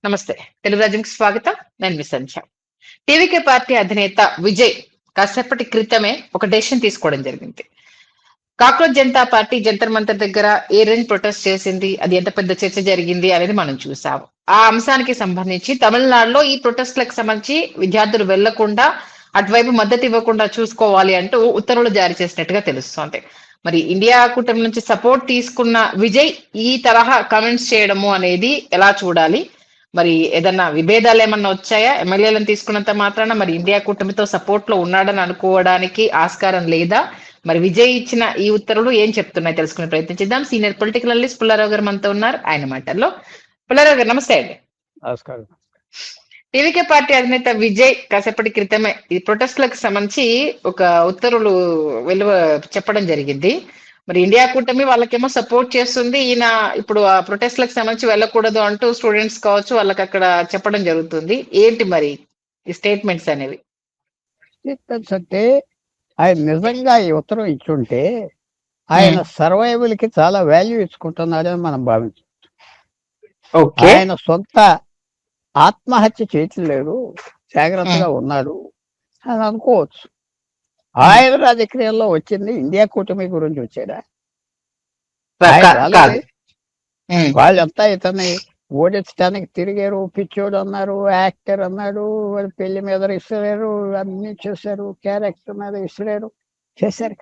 నమస్తే. తెలుగు రాజ్యంకి స్వాగతం. నేను మీ సంధ్య. టీవీకే పార్టీ అధినేత విజయ్ కాసేపటి క్రితమే ఒక డెసిషన్ తీసుకోవడం జరిగింది. కాక్రోచ్ జనతా పార్టీ జంతర్ మంతర్ దగ్గర ఏ రేంజ్ ప్రొటెస్ట్ చేసింది, అది ఎంత పెద్ద చర్చ జరిగింది అనేది మనం చూసాము. ఆ అంశానికి సంబంధించి తమిళనాడులో ఈ ప్రొటెస్ట్‌లకు సంబంధించి విద్యార్థులు వెళ్లకుండా, అటువైపు మద్దతు ఇవ్వకుండా చూసుకోవాలి అంటూ ఉత్తర్వులు జారీ చేసినట్టుగా తెలుస్తోంది. మరి ఇండియా కూటమి నుంచి సపోర్ట్ తీసుకున్న విజయ్ ఈ తరహా కామెంట్స్ చేయడము అనేది ఎలా చూడాలి? మరి ఏదన్నా విభేదాలేమన్నా వచ్చాయా? ఎమ్మెల్యేలను తీసుకున్నంత మాత్రాన మరి ఇండియా కూటమితో సపోర్ట్‌లో ఉన్నాడని అనుకోవడానికి ఆస్కారం లేదా? మరి విజయ్ ఇచ్చిన ఈ ఉత్తర్వులు ఏం చెప్తున్నాయి తెలుసుకునే ప్రయత్నం చేద్దాం. సీనియర్ పొలిటికల్ అనలిస్ట్ పుల్లారావు గారు మనతో ఉన్నారు. ఆయన మాటల్లో. పుల్లారావు గారు నమస్తే అండి. నమస్కారం. టీవీకే పార్టీ అధినేత విజయ్ కాసేపటి క్రితమే ఈ ప్రొటెస్ట్‌లకు సంబంధించి ఒక ఉత్తర్వులు వెలువ చెప్పడం జరిగింది. మరి ఇండియా కూటమి వాళ్ళకేమో సపోర్ట్ చేస్తుంది. ఈయన ఇప్పుడు ఆ ప్రొటెస్ట్‌లకు సంబంధించి వెళ్ళకూడదు అంటూ స్టూడెంట్స్ కావచ్చు వాళ్ళకక్కడ చెప్పడం జరుగుతుంది. ఏంటి మరి ఈ స్టేట్మెంట్స్ అనేవి? స్టేట్మెంట్స్ అంటే ఆయన నిజంగా ఈ ఉత్తరం ఇచ్చుంటే ఆయన సర్వైవల్ కి చాలా వాల్యూ ఇచ్చుకుంటున్నారని మనం భావించాం. ఓకే. ఆయన సొంత ఆత్మహత్య చేయట్లేదు, జాగ్రత్తగా ఉన్నాడు అని అనుకోవచ్చు. ఆయన రాజకీయాల్లో వచ్చింది ఇండియా కూటమి గురించి వచ్చాడా? ఆయన రాలేదే. వాళ్ళంతా ఇతన్ని ఓడించడానికి తిరిగారు, పిచ్చోడు అన్నారు, యాక్టర్ అన్నాడు, వాడి పెళ్లి మీద ఇసిరారు, అన్ని చేశారు, క్యారెక్టర్ మీద ఇసిరారు, చేశారు.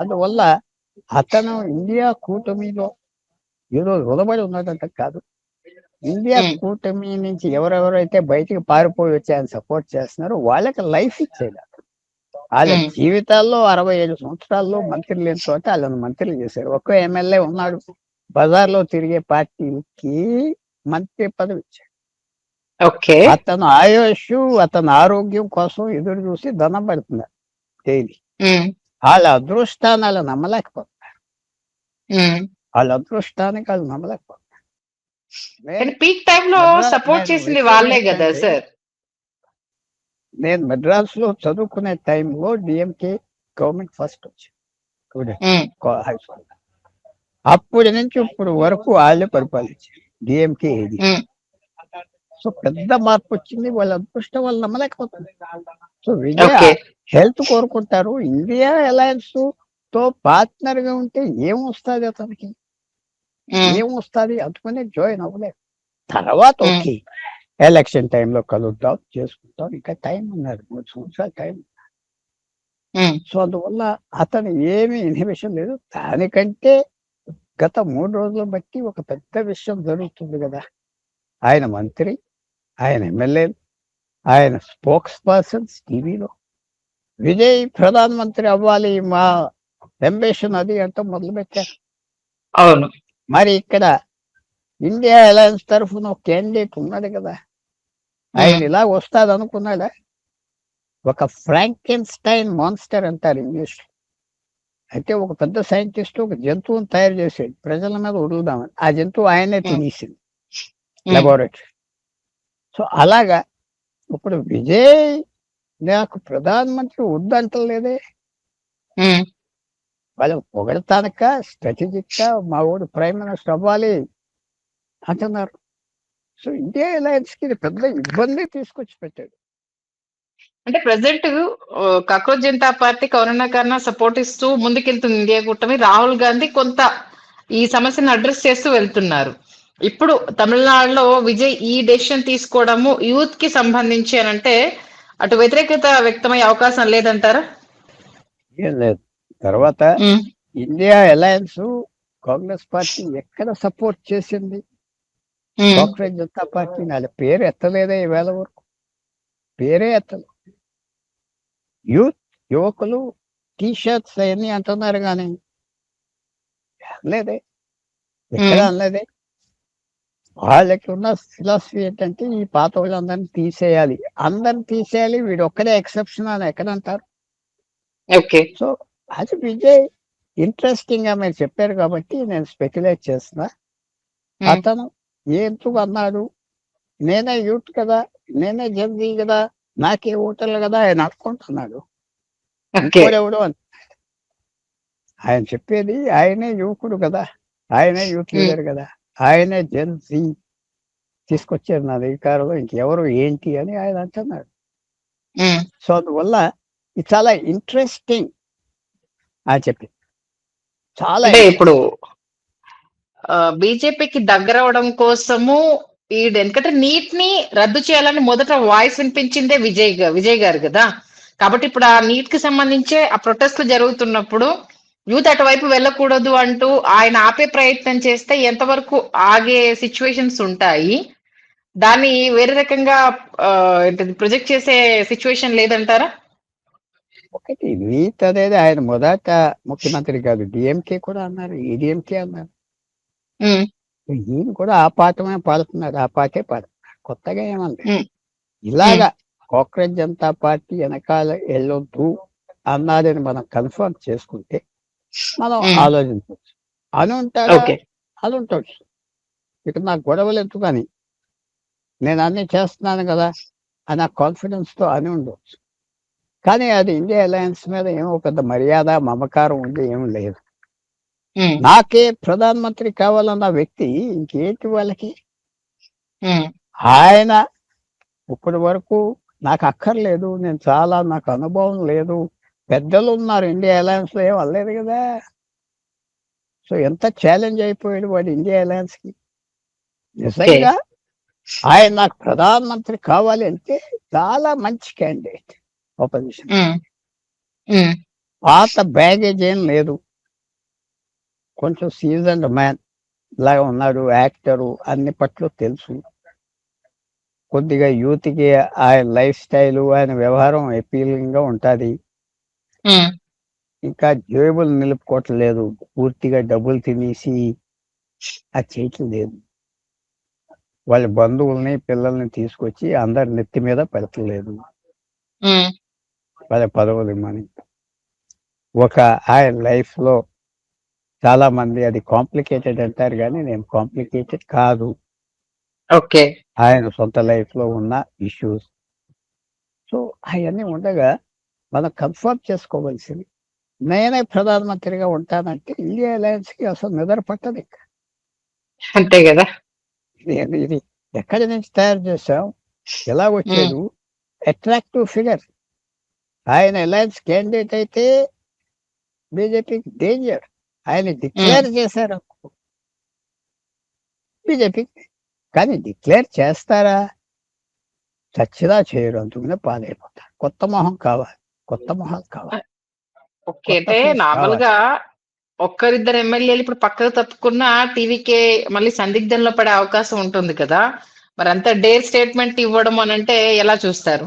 అందువల్ల అతను ఇండియా కూటమిలో ఏదో రుణపడి ఉన్నాడంటే కాదు. ఇండియా కూటమి నుంచి ఎవరెవరైతే బయటికి పారిపోయి వచ్చి ఆయన సపోర్ట్ చేస్తున్నారో వాళ్ళకి లైఫ్ ఇచ్చేది. వాళ్ళ జీవితాల్లో 65 సంవత్సరాల్లో మంత్రి లేని చోట వాళ్ళని మంత్రులు చేశారు. ఒక్క ఎమ్మెల్యే ఉన్నాడు, బజార్లో తిరిగే పార్టీకి మంత్రి పదవి ఇచ్చాడు. ఓకే. అతను ఆయుష్, అతని ఆరోగ్యం కోసం ఎదురు చూసి దండం పెడుతున్నారు డైలీ. వాళ్ళ అదృష్టాన్ని వాళ్ళు నమ్మలేకపోతున్నారు. వాళ్ళ అదృష్టానికి వాళ్ళు నమ్మలేకపోతున్నారు. పీక్ టైంలో సపోర్ట్ చేసింది వాళ్ళే కదా సార్. నేను మెడ్రాస్ లో చదువుకునే టైంలో డిఎంకే గవర్నమెంట్ ఫస్ట్ వచ్చింది హై స్కూల్. అప్పటి నుంచి ఇప్పుడు వరకు వాళ్ళే పరిపాలించారు డిఎంకే ఏది. సో పెద్ద మార్పు వచ్చింది. వాళ్ళ అదృష్టం వాళ్ళు నమ్మలేకపోతుంది. సో విజయ్ హెల్త్ కోరుకుంటారు. ఇండియా అలయన్స్ తో పార్ట్నర్ గా ఉంటే ఏమొస్తుంది అతనికి? ఏమొస్తుంది? అందుకనే జాయిన్ అవ్వలేదు. తర్వాత ఓకే ఎలక్షన్ టైంలో కలుద్దాం, చేసుకుంటాం, ఇంకా టైం ఉన్నారు, 3 సంవత్సరాలు టైం. సో అందువల్ల అతను ఏమి ఇన్హిబిషన్ లేదు. దానికంటే గత 3 రోజులు బట్టి ఒక పెద్ద విషయం జరుగుతుంది కదా. ఆయన మంత్రి, ఆయన ఎమ్మెల్యేలు, ఆయన స్పోక్స్ పర్సన్స్ టీవీలో విజయ్ ప్రధానమంత్రి అవ్వాలి, మా అంబిషన్ అది అంటూ మొదలు పెట్టారు. అవును. మరి ఇక్కడ ఇండియా అలయన్స్ తరఫున ఒక క్యాండిడేట్ ఉన్నాడు కదా. ఆయన ఇలా వస్తాడు అనుకున్నాడా? ఒక ఫ్రాంకెన్స్టైన్ మాన్స్టర్ అంటారు ఇంగ్లీష్. అయితే ఒక పెద్ద సైంటిస్ట్ ఒక జంతువుని తయారు చేసాడు ప్రజల మీద వదులుదామని. ఆ జంతువు ఆయనే తినేసింది లాబొరేటరీ. సో అలాగా ఇప్పుడు విజయ్ నాకు ప్రధానమంత్రి వద్దంటలేదే. వాళ్ళు పొగడతానక స్ట్రాటజిక్ గా మా ఊడు ప్రైమ్ మినిస్టర్ అవ్వాలి అంటున్నారు. సో ఇండియా అలయన్స్ కి పెద్ద ఇబ్బంది తీసుకొచ్చి పెట్టాడు. అంటే present cockroach Janata party corona కన్నా సపోర్ట్ ఇస్తూ ముందుకెళ్తుంది ఇండియా కూటమి. రాహుల్ గాంధీ కొంత ఈ సమస్యను అడ్రస్ చేస్తూ వెళ్తున్నారు. ఇప్పుడు తమిళనాడులో విజయ్ ఈ డెసిషన్ తీసుకోవడము యూత్ కి సంబంధించి అని అంటే అటు వ్యతిరేకత వ్యక్తమయ్యే అవకాశం లేదంటారా? ఏం లేదు. తర్వాత ఇండియా అలయన్స్ కాంగ్రెస్ పార్టీ ఎక్కడ సపోర్ట్ చేసింది? కాక్రోచ్ జనతా పార్టీ వాళ్ళ పేరు ఎత్తలేదే ఈవేళ వరకు. పేరే ఎత్తలేదు. యువకులు టీ షర్ట్స్ అవన్నీ అంటున్నారు కానీ అనలేదే, ఎక్కడ అనలేదే. వాళ్ళకి ఉన్న ఫిలాసఫీ ఏంటంటే ఈ పాత వాళ్ళందరినీ తీసేయాలి, అందరిని తీసేయాలి, వీడు ఒక్కడే ఎక్సెప్షన్ అని ఎక్కడంటారు. సో అది విజయ్ ఇంట్రెస్టింగ్ గా మీరు చెప్పారు కాబట్టి నేను స్పెక్యులేట్ చేస్తున్నా. అతను ఎందుకు అన్నాడు, నేనే యూత్ కదా, నేనే జల్దీ కదా, నాకే ఓటర్లు కదా ఆయన అనుకుంటున్నాడు. ఇంకోడెవడు అని ఆయన చెప్పేది ఆయనే యువకుడు కదా, ఆయనే యూత్ లీడర్ కదా, ఆయనే జెన్జీ. తీసుకొచ్చారు నా అధికారంలో, ఇంకెవరు ఏంటి అని ఆయన అంటున్నాడు. ఉమ్. సో అందువల్ల ఇది చాలా ఇంట్రెస్టింగ్ అని చెప్పి, చాలా అంటే interest. ఇప్పుడు బీజేపీకి దగ్గర అవడం కోసము ఎందుకంటే నీట్ ని రద్దు చేయాలని మొదట వాయిస్ వినిపించిందే విజయ్ గారు కదా. కాబట్టి ఇప్పుడు ఆ నీట్ కి సంబంధించే ఆ ప్రొటెస్ట్లు జరుగుతున్నప్పుడు యూత్ అటువైపు వెళ్ళకూడదు అంటూ ఆయన ఆపే ప్రయత్నం చేస్తే ఎంతవరకు ఆగే సిచ్యువేషన్స్ ఉంటాయి? దాన్ని వేరే రకంగా ప్రొజెక్ట్ చేసే సిచ్యువేషన్ లేదంటారా? ఒకటి నీట్ అనేది ఆయన మొదట ముఖ్యమంత్రి కాదు, డిఎంకే కూడా అన్నారు, ఈడిఎంకే అన్నారు. ఉమ్, ఈయన కూడా ఆ పాఠమే పాడుతున్నారు, ఆ పాటే పాడుతున్నారు, కొత్తగా ఏమన్నా ఉమ్, ఉమ్, ఇలాగా కాంగ్రెస్ జనతా పార్టీ వెనకాల వెళ్ళొద్దు అన్నదని మనం కన్ఫర్మ్ చేసుకుంటే మనం ఉమ్. ఆలోచించవచ్చు. అని ఉంటాడా, ఓకే. అది ఉండొచ్చు. ఇక నాకు గొడవలు ఎందుకని, నేను అన్ని చేస్తున్నాను కదా అని కాన్ఫిడెన్స్తో అని ఉండవచ్చు. కానీ అది ఇండియా అలయన్స్ మీద ఏమో పెద్ద మర్యాద మమకారం ఉంది ఏమి లేదు. ఉమ్, నాకే ప్రధానమంత్రి కావాలన్న వ్యక్తి ఇంకేంటి వాళ్ళకి, ఉమ్, ఆయన ఇప్పటి వరకు నాకు అక్కర్లేదు, నేను చాలా నాకు అనుభవం లేదు, పెద్దలు ఉన్నారు ఇండియా అలయన్స్ లో, ఏం అనలేదు కదా. సో ఎంత ఛాలెంజ్ అయిపోయాడు వాడు ఇండియా అలయన్స్ కి. ఓకే. నిజంగా ఆయన నాకు ప్రధానమంత్రి కావాలి అంటే చాలా మంచి క్యాండిడేట్ ఆపోజిషన్. ఉమ్, ఉమ్, పాత బ్యాగేజ్ ఏం లేదు, కొంచెం సీజన్డ్ మ్యాన్ లాగా ఉన్నాడు, యాక్టరు, అన్ని పట్లు తెలుసు. కొద్దిగా యూత్కి ఆయన లైఫ్ స్టైల్ ఆయన వ్యవహారం appealing గా ఉంటుంది. ఉమ్, ఇంకా జేబులు నిలుపుకోవట్లేదు, పూర్తిగా డబ్బులు తినేసి అది చేయటం లేదు. వాళ్ళ బంధువుల్ని పిల్లల్ని తీసుకొచ్చి అందరి నెత్తి మీద పెడతలేదు ఉమ్. వాళ్ళ పదవులు ఇమ్మని. ఒక ఆయన లైఫ్ లో చాలా మంది అది కాంప్లికేటెడ్ అంటారు, కానీ నేను కాంప్లికేటెడ్ కాదు. ఓకే. ఆయన సొంత లైఫ్ లో ఉన్న ఇష్యూస్. సో అవన్నీ ఉండగా మనం కన్ఫర్మ్ చేసుకోవాల్సింది, నేనే ప్రధానమంత్రిగా ఉంటానంటే ఇండియా అలయన్స్ కి అసలు నిద్ర పట్టదు. ఇంకా అంతే కదా. ఇది ఎక్కడి నుంచి తయారు చేసాం, ఎలా ఉమ్, వచ్చాడు, అట్రాక్టివ్ ఫిగర్. ఆయన అలయన్స్ క్యాండిడేట్ అయితే బీజేపీకి డేంజర్. ఆయన డిక్లేర్ చేశారు బీజేపీకి, కానీ డిక్లేర్ చేస్తారా, చచ్చినా చేయరు, అందుకనే పాలైపోతారు. కొత్త మొహం కావాలి, కొత్త మొహాలు కావాలి, ఓకే. కొత్త అంటే ఫేస్ నార్మల్ కావాలి. గా ఒక్కరిద్దరు ఎమ్మెల్యేలు ఇప్పుడు పక్కకు తప్పుకున్న టీవీకే మళ్ళీ సందిగ్ధంలో పడే అవకాశం ఉంటుంది కదా. మరి అంత డేర్ స్టేట్మెంట్ ఇవ్వడం అని అంటే ఎలా చూస్తారు?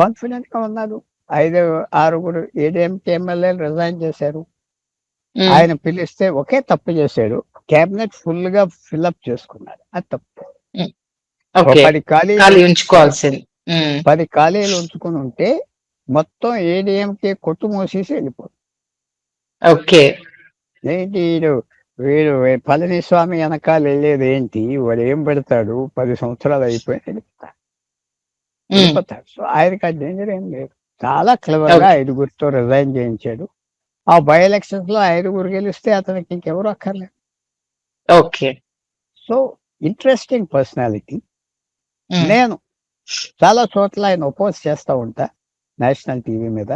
కాన్ఫిడెంట్ గా ఉన్నారు. 5-6 ఏడీఎంకే ఎమ్మెల్యేలు రిజైన్ చేశారు. ఉమ్, ఆయన పిలిస్తే ఒకే తప్పు చేశాడు, క్యాబినెట్ ఫుల్ గా ఫిల్అప్ చేసుకున్నాడు, అది తప్పు. ఉమ్. ఓ ఓకే. 10 ఖాళీలు ఖాళీ ఉంచుకోవాల్సింది. ఉమ్, 10 ఖాళీలు ఉంచుకుని ఉంటే మొత్తం ఏడీఎంకే కొట్టు మూసేసి వెళ్ళిపోతుంది. ఓకే. ఏంటి వీడు పళనిస్వామి వెనకాల వెళ్ళేది ఏంటి, వాడు ఏం పెడతాడు, 10 సంవత్సరాలు అయిపోయి ఉమ్, వెళ్ళిపోతాడు. సో ఆయనకి ఆ డేంజర్ ఏం లేదు. చాలా క్లవర్ గా ఓకే. 5గురితో రిజైన్ చేయించాడు. ఆ బై ఎలక్షన్స్ లో 5గురు గెలిస్తే అతనికి ఇంకెవరు అక్కర్లేదు. Okay. So interesting personality. Um, నేను చాలా చోట్ల ఆయన ఒపోజ్ చేస్తూ ఉంటా నేషనల్ టీవీ మీద,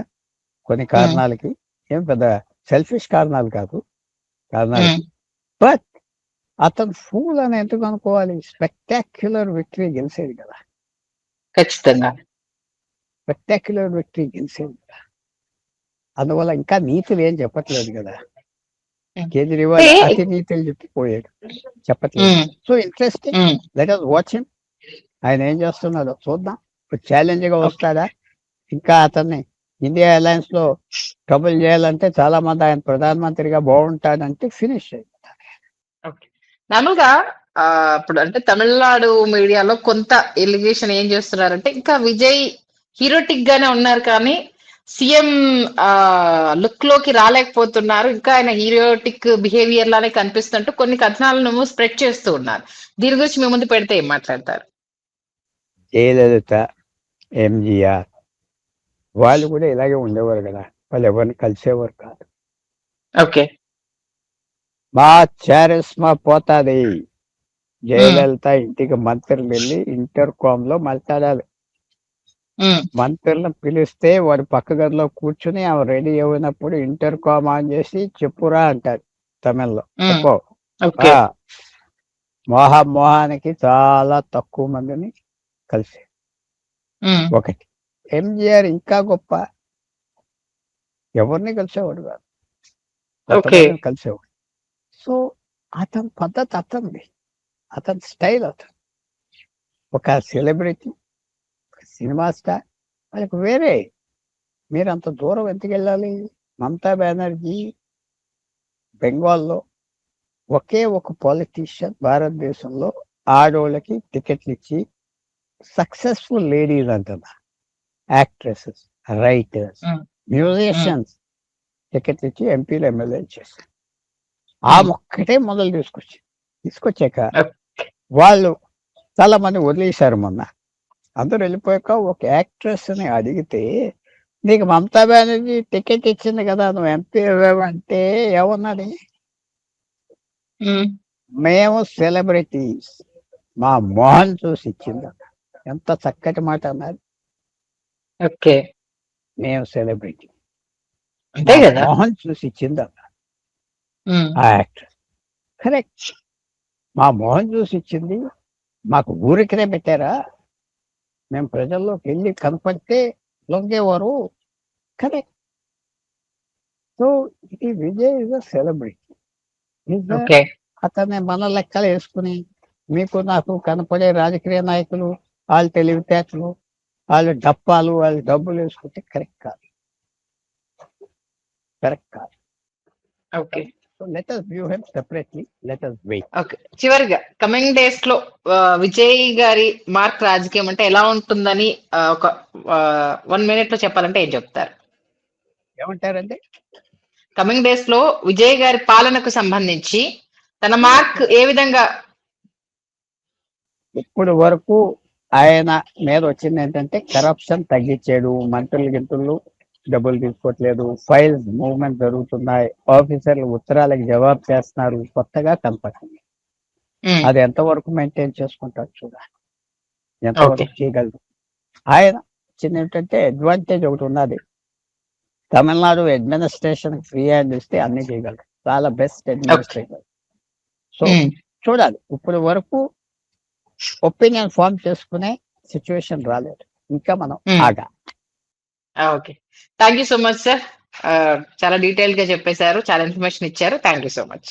కొన్ని ఉమ్, కారణాలకి, ఏం పెద్ద సెల్ఫిష్ కారణాలు కాదు, కారణాలకి. ఉమ్. బట్ అతను ఫూల్ అని ఎందుకు అనుకోవాలి, స్పెక్టాక్యులర్ విక్టరీ గెలిచేది కదా, ఖచ్చితంగా. స్పెక్టాక్యులర్ విక్టరీ గెలిచేది కదా. అందువల్ల ఇంకా నీతులు ఏం చెప్పట్లేదు కదా, ఉమ్. కేజ్రీవాల్ అంటే అతి నీతులు చెప్పిపోయాడు, చెప్పట్లేదు. Um, so interesting, um. Let us watch him. ఆయన ఏం చేస్తున్నాడో చూద్దాం. ఇప్పుడు ఛాలెంజ్ గా ఓకే. వస్తాడా, ఇంకా అతన్ని ఇండియా అలయన్స్ లో ట్రబుల్ చేయాలంటే చాలా మంది ఆయన ప్రధానమంత్రిగా బాగుంటాడంటే ఫినిష్ అయిపోతాడు. ఓకే. నార్మల్ గా ఇప్పుడు అంటే తమిళనాడు మీడియాలో కొంత ఎలిగేషన్ ఏం చేస్తున్నారంటే ఇంకా విజయ్ హీరోటిక్ గానే ఉన్నారు కానీ సీఎం లుక్ లోకి రాలేకపోతున్నారు, ఇంకా ఆయన హీరోటిక్ బిహేవియర్ లానే కనిపిస్తుంటూ కొన్ని కథనాలను స్ప్రెడ్ చేస్తూ ఉన్నారు. దీని గురించి మీ ముందు పెడితే ఏం మాట్లాడతారు? జయలలిత, ఎంజీఆర్ వాళ్ళు కూడా ఇలాగే ఉండేవారు కదా, వాళ్ళు ఎవరిని కలిసేవారు కాదు. ఓకే. మా చారిస్మా పోతాది, జయలలిత ఇంటికి మంత్రులు వెళ్ళి ఇంటర్ కామ్ లో మాట్లాడాలి. మంత్రులను పిలిస్తే వాడు పక్క గదిలో కూర్చుని ఆమె రెడీ అయినప్పుడు ఇంటర్ కామ్ ఆన్ చేసి చెప్పురా అంటారు తమిళ్లో. చెప్పు. మోహానికి చాలా తక్కువ మందిని కలిసి. ఒకటి ఎంజిఆర్ ఇంకా గొప్ప, ఎవరిని కలిసేవాడు కాదు, కలిసేవాడు. సో అతని పద్ధతి అతనిది, అతని స్టైల్ అతను. ఒక సెలబ్రిటీ, సినిమా స్టార్, వాళ్ళకి వేరే. మీరు అంత దూరం ఎందుకు వెళ్ళాలి? మమతా బెనర్జీ బెంగాల్లో ఒకే ఒక పాలిటీషియన్ భారతదేశంలో ఆడోళ్ళకి టికెట్లు ఇచ్చి సక్సెస్ఫుల్ లేడీస్ అంటున్నా, యాక్ట్రెసెస్, రైటర్స్, మ్యూజిషియన్స్ టికెట్లు ఇచ్చి ఎంపీలు ఎమ్మెల్యే చేశారు. ఆ ఒక్కటే మొదలు తీసుకొచ్చాక వాళ్ళు చాలా మంది వదిలేశారు. మొన్న అందరూ వెళ్ళిపోయాక ఒక యాక్ట్రెస్ ని అడిగితే, నీకు మమతా బెనర్జీ టికెట్ ఇచ్చింది కదా, నువ్వు ఎంపీ అంటే ఏమన్నది? మేము సెలబ్రిటీస్, మా మోహన్ చూసి ఇచ్చింది. ఎంత చక్కటి మాట అన్నది. మేము సెలబ్రిటీ, మోహన్ చూసి ఇచ్చింది అన్న ఆ యాక్ట్రెస్. కరెక్ట్. మా మోహన్ చూసి ఇచ్చింది, మాకు ఊరికనే పెట్టారా? మేము ప్రజల్లోకి వెళ్ళి కనపడితే లొంగేవారు. కరెక్ట్. సో ఇది విజయ్ ఇస్ అ సెలబ్రిటీ. అతన్ని మన లెక్కలు వేసుకుని మీకు నాకు కనపడే రాజకీయ నాయకులు వాళ్ళు తెలివితేటలు, వాళ్ళు డప్పాలు, వాళ్ళు డబ్బులు వేసుకుంటే కరెక్ట్ కాదు. Let us view him separately. Let us wait. చివరిగా కమింగ్ డేస్ లో విజయ్ గారి మార్క్ రాజకీయం అంటే ఎలా ఉంటుందని ఒక 1 minute లో చెప్పాలంటే ఏం చెప్తారు? ఏమంటారండి? కమింగ్ డేస్ లో విజయ్ గారి పాలనకు సంబంధించి తన మార్క్ ఏ విధంగా? ఇప్పుడు వరకు ఆయన మీద వచ్చింది ఏంటంటే కరప్షన్ తగ్గించాడు, మంత్రులు డబ్బులు తీసుకోవట్లేదు, ఫైల్స్ మూవ్మెంట్ జరుగుతున్నాయి, ఆఫీసర్లు ఉత్తరాలకు జవాబు చేస్తున్నారు, కొత్తగా కనపడుతుంది. అది ఎంతవరకు మెయింటైన్ చేసుకుంటారు చూడాలి, ఎంతవరకు చేయగలరు. ఆయన చిన్న ఏంటంటే అడ్వాంటేజ్ ఒకటి ఉన్నది, తమిళనాడు అడ్మినిస్ట్రేషన్ ఫ్రీ హ్యాండ్ ఇస్తే అన్ని చేయగలరు, చాలా బెస్ట్ అడ్మినిస్ట్రేటర్. సో చూడాలి. ఇప్పుడు వరకు ఒపీనియన్ ఫార్మ్ చేసుకునే సిచ్యువేషన్ రాలేదు, ఇంకా మనం ఆగా. Okay, thank you so much sir. చాలా డీటెయిల్ గా చెప్పేశారు, చాలా ఇన్ఫర్మేషన్ ఇచ్చారు. Thank you so much.